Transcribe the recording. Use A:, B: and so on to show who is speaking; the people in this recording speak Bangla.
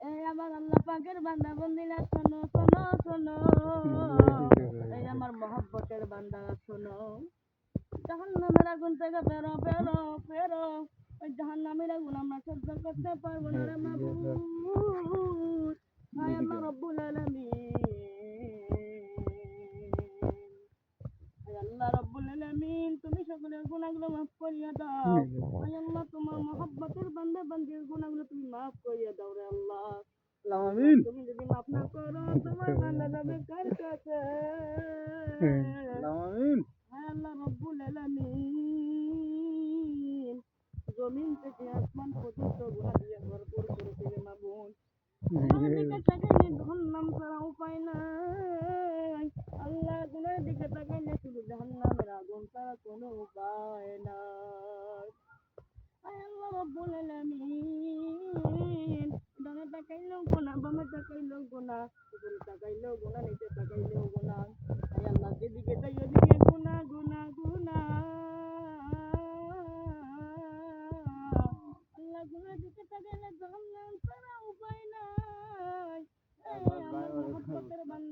A: এই আমার আল্লাহ পাকের বান্দা বন্দিরা শোনো শোনো শোনো, এই আমার মহব্বতের বান্দা শোনো, জাহান্নামের আগুন থেকে বেরো বেরো বেরো, ওই জাহান্নামের আগুন আমরা সহ্য করতে পারবো না রে মাবুদ। হায় আল্লাহ রব্বুল আলামিন, হায় আল্লাহ রব্বুল আলামিন, তুমি সকলের গুনাহগুলো মাফ করিয়া দাও। হায় আল্লাহ, তোমার মহব্বতের বান্দা বান্দির গুনাহগুলো তুমি মাফ করিয়া দাও রে আল্লাহ। আমিন। তুমি যদি মাফ না করো তোমার বান্দা যাবে কার কাছে? আমিন। হায় আল্লাহ রব্বুল আলামিন, জমিন থেকে আসমান পর্যন্ত গুনাহ দিয়ে ভরপুর করেছে রে মাবুদ। গুনাহের দিকে তাকাইলে জাহান্নাম ছাড়া উপায় নাই। আল্লাহ, গুনাহের দিকে তাকাইলে শুধু জাহান্নামের আগুন ছাড়া কোনো উপায় নাই। হায় আল্লাহ রব্বুল আলামিন, ডানে তাকাইলেও গুনাহ, বামে তাকাইলেও গুনাহ, উপরে তাকাইলেও গুনাহ, নিচে তাকাইলেও গুনাহ। হায় আল্লাহ, যেদিকে যাই ওদিকে গুনাহ গুনাহ গুনাহ। আল্লাহ, গুনাহের দিকে তাকাইলে জাহান্নাম ছাড়া উপায় নাই। আমার মহব্বতের বান্দা